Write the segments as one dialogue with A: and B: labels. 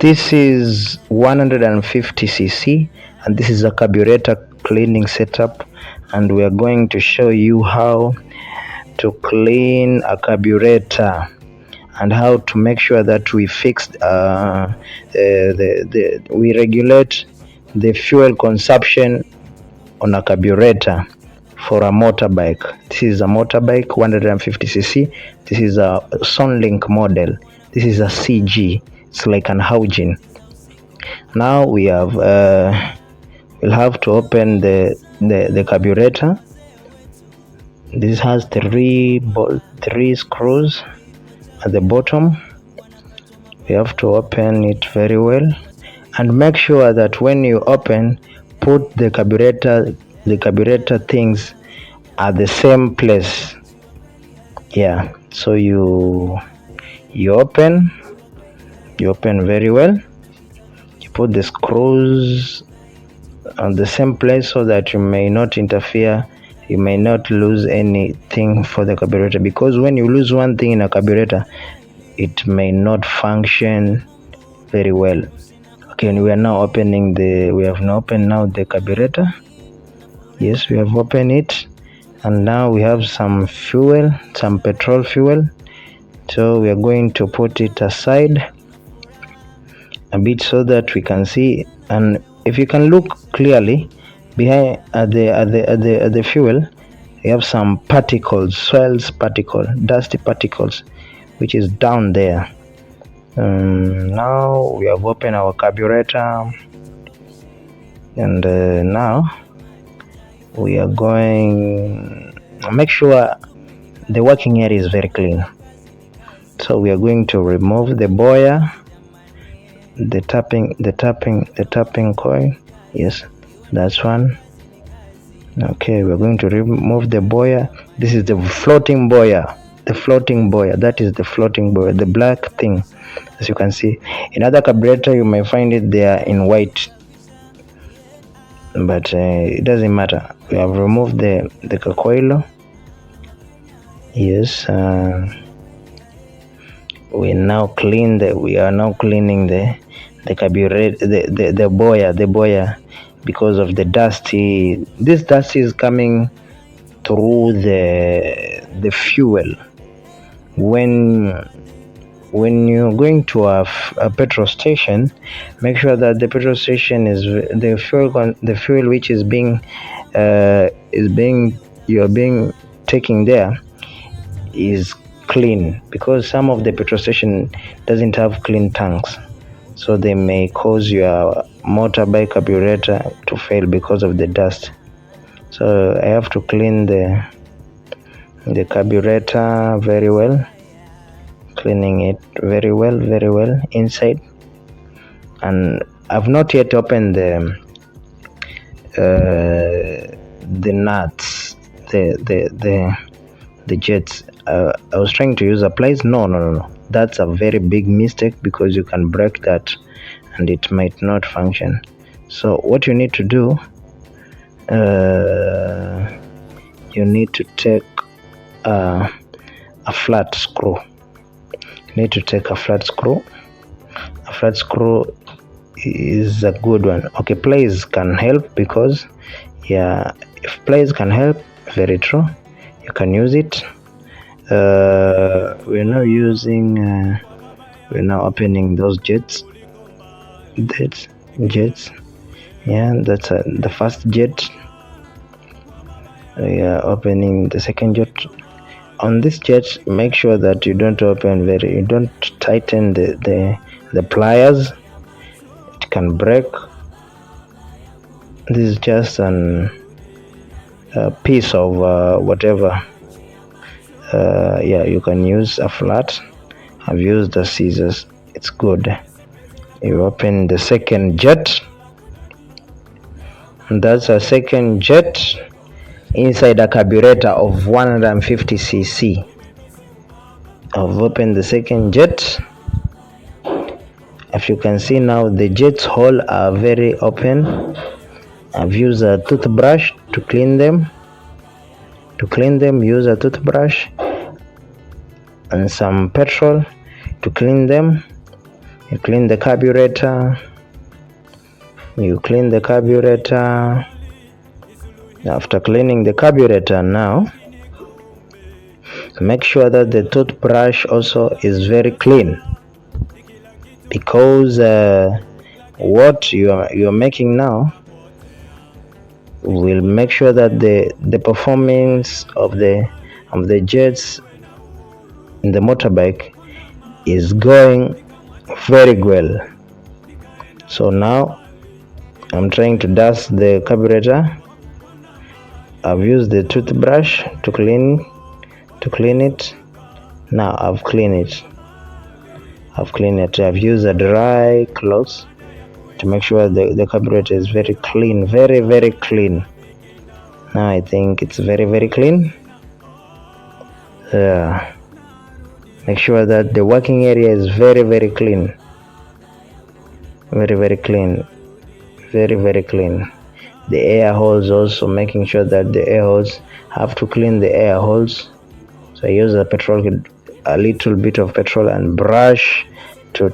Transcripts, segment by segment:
A: This is 150cc and this is a carburetor cleaning setup, and we are going to show you how to clean a carburetor and how to make sure that we fix we regulate the fuel consumption on a carburetor for a motorbike. This is a motorbike 150cc. This is a Sunlink model. This is a CG. It's like an Haujin. Now we have we'll have to open the carburetor. This has three screws at the bottom. We have to open it very well and make sure that when you open, put the carburetor things at the same place. Yeah, so you open very well. You put the screws on the same place so that you may not interfere, you may not lose anything for the carburetor, because when you lose one thing in a carburetor, it may not function very well. Okay, and we have now opened now the carburetor. Yes, we have opened it, and now we have some petrol fuel. So we are going to put it aside a bit so that we can see, and if you can look clearly behind at the fuel, we have some particles, dusty particles, which is down there. Now we have opened our carburetor, and now we are going to make sure the working area is very clean. So we are going to remove the boiler, the tapping coil. Yes, that's one. Okay, we're going to remove the boiler. This is the floating boiler. That is the floating boiler, the black thing, as you can see. In other carburetor you may find it there in white, but it doesn't matter. We have removed the coil. Yes, we are now cleaning the carburetor, the boiler, because of the dusty. This dust is coming through the fuel. When you're going to a petrol station, make sure that the petrol station is the fuel which is being taken there is clean, because some of the petrol station doesn't have clean tanks, so they may cause your motorbike carburetor to fail because of the dust. So I have to clean the carburetor very well, cleaning it very well inside. And I've not yet opened the nuts, the jets. I was trying to use a pliers. No, that's a very big mistake, because you can break that and it might not function. So what you need to do, you need to take a flat screw. A flat screw is a good one. Okay, pliers can help, because if pliers can help, very true, you can use it. We're now opening those jets. Yeah, that's the first jet. We are opening the second jet. On this jet, make sure that you don't tighten the pliers. It can break. This is just a piece of whatever. You can use a flat. I've used the scissors. It's good. You open the second jet. And that's a second jet inside a carburetor of 150cc. I've opened the second jet. If you can see now, the jet's hole are very open. I've used a toothbrush to clean them. Use a toothbrush and some petrol to clean them. You clean the carburetor. After cleaning the carburetor, now make sure that the toothbrush also is very clean, because what you are making now will make sure that the performance of the jets in the motorbike is going very well. So now I'm trying to dust the carburetor. I've used the toothbrush to clean it. Now I've cleaned it. I've used a dry cloth to make sure the carburetor is very clean, very clean. Now I think it's very clean. Make sure that the working area is very clean. Very clean. The air holes also, making sure that the air holes, have to clean the air holes. So I use a little bit of petrol and brush to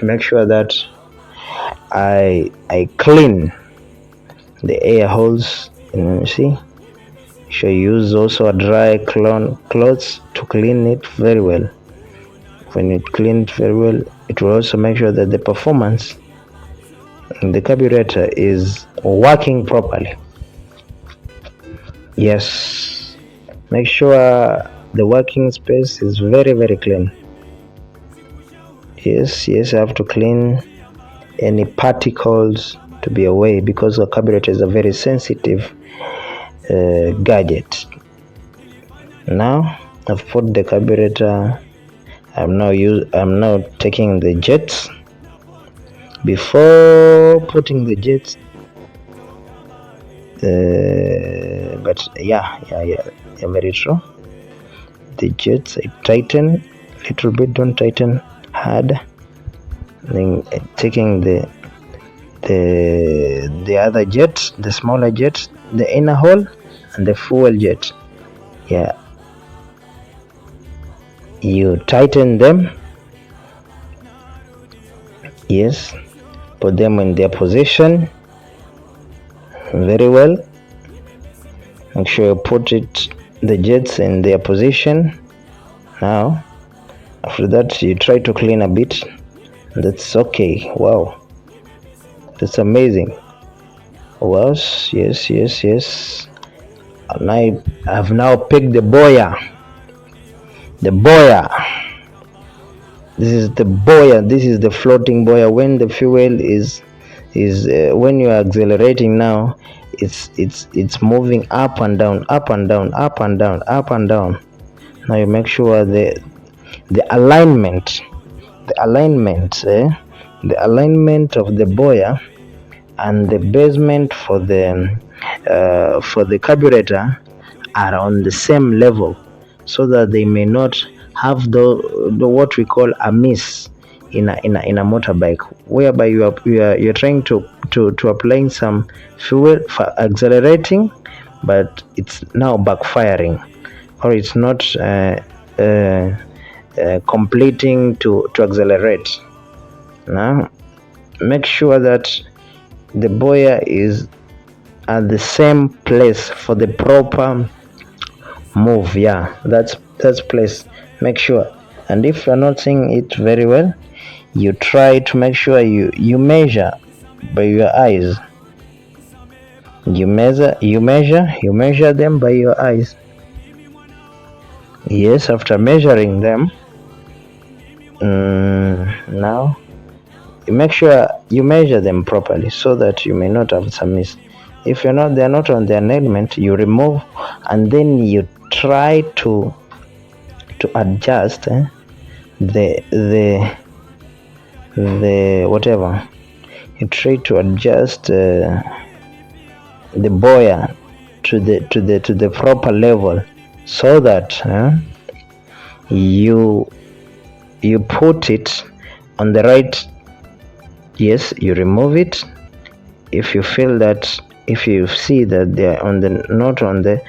A: make sure that I clean the air holes. You see, so use also a dry cloth to clean it very well. When you clean it very well, it will also make sure that the performance in the carburetor is working properly. Yes, make sure the working space is very clean. Yes, I have to clean any particles to be away, because the carburetor is a very sensitive gadget. Now I've put the carburetor. I'm now taking the jets. Before putting the jets, but yeah, very true. The jets, I tighten a little bit, don't tighten hard. Then taking the other jet, the smaller jet, the inner hole, and the fuel jet. Yeah, you tighten them. Yes, put them in their position very well. Make sure you put the jets in their position. Now after that, you try to clean a bit. That's okay. Wow, that's amazing. Well, yes. And I've now picked the boya. This is the boya. This is the floating boya. When the fuel is when you are accelerating now, it's moving up and down. Now you make sure the alignment of the boya and the basement for the carburetor are on the same level, so that they may not have the what we call a miss in a motorbike, whereby you're trying to applying some fuel for accelerating, but it's now backfiring, or it's not completing to accelerate. Now make sure that the boya is at the same place for the proper move. Yeah, that's place. Make sure. And if you're not seeing it very well, you try to make sure you measure by your eyes. You measure them by your eyes. Yes, after measuring them, now you make sure you measure them properly, so that you may not have some miss. If they're not on the alignment, you remove, and then you try to adjust the whatever. You try to adjust the boya to the proper level, so that you put it on the right. Yes, you remove it if you feel that, if you see that they are not on the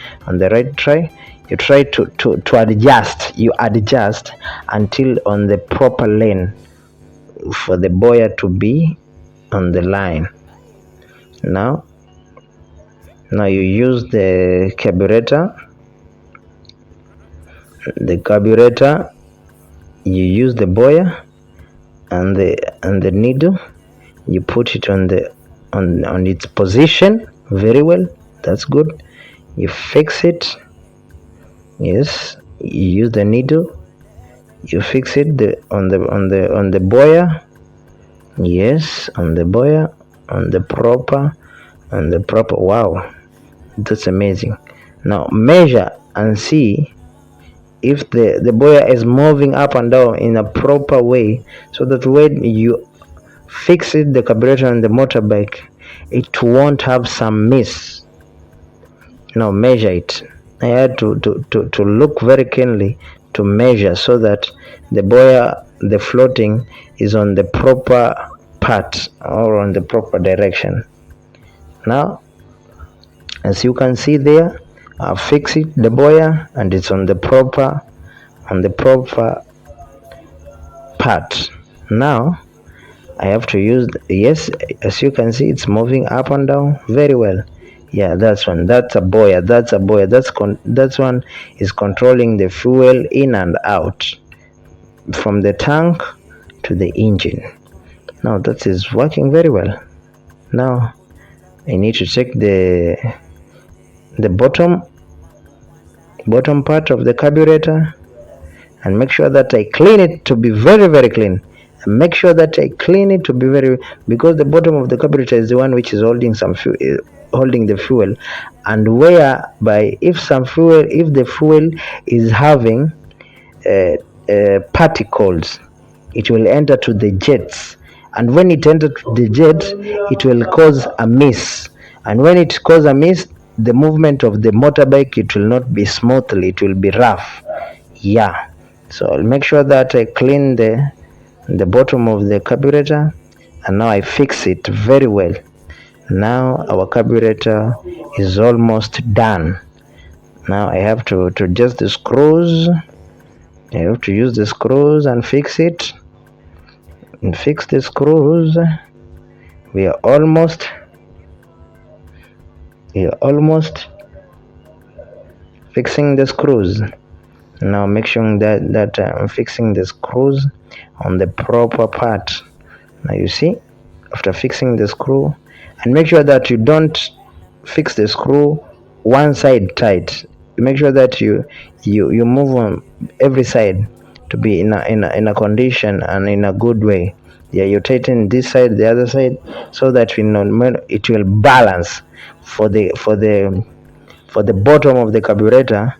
A: right try. You try to adjust. You adjust until on the proper lane. for the boya to be on the line. Now you use the carburetor, you use the boya and the needle, you put it on its position very well. That's good. You fix it. Yes, you use the needle, you fix it on the boya. Yes, on the boya, on the proper. Wow, that's amazing. Now measure and see if the boya is moving up and down in a proper way, so that when you fix it, the carburetor on the motorbike, it won't have some miss. Now measure it. I had to look very keenly to measure, so that the boya, the floating, is on the proper part or on the proper direction. Now, as you can see there, I fix it, the boya, and it's on the proper part. Now I have to use yes, as you can see, it's moving up and down very well. Yeah, that's one. That's a boya. That's one is controlling the fuel in and out from the tank to the engine. Now that is working very well. Now I need to check the bottom part of the carburetor and make sure that I clean it to be very, very clean. And make sure that I clean it to be very, because the bottom of the carburetor is the one which is holding holding the fuel, and whereby if the fuel is having particles, it will enter to the jets, and when it enters to the jets, it will cause a miss, and when it causes a miss, the movement of the motorbike, it will not be smoothly, it will be rough. Yeah, so I'll make sure that I clean the bottom of the carburetor, and now I fix it very well. Now our carburetor is almost done. Now I have to adjust the screws. I have to use the screws and fix it, and fix the screws. We are almost fixing the screws. Now make sure that I'm fixing the screws on the proper part. Now you see, after fixing the screw, and make sure that you don't fix the screw one side tight. Make sure that you move on every side to be in a condition and in a good way. Yeah, you tighten this side, the other side, so that it will balance for the bottom of the carburetor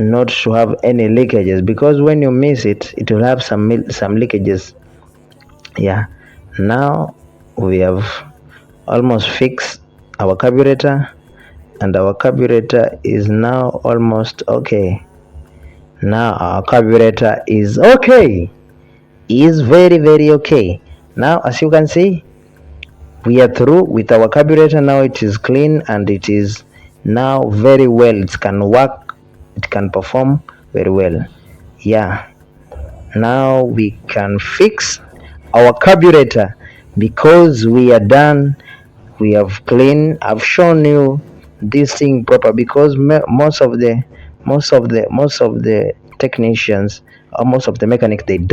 A: not to have any leakages, because when you miss it, it will have some leakages. Yeah, now we have almost fixed our carburetor, and our carburetor is now almost okay. Now our carburetor is okay, is very, very okay. Now as you can see, we are through with our carburetor. Now it is clean, and it is now very well. It can work, it can perform very well. Yeah, now we can fix our carburetor, because we are done. We have cleaned. I've shown you this thing proper, because most of the technicians, or most of the mechanics, they don't.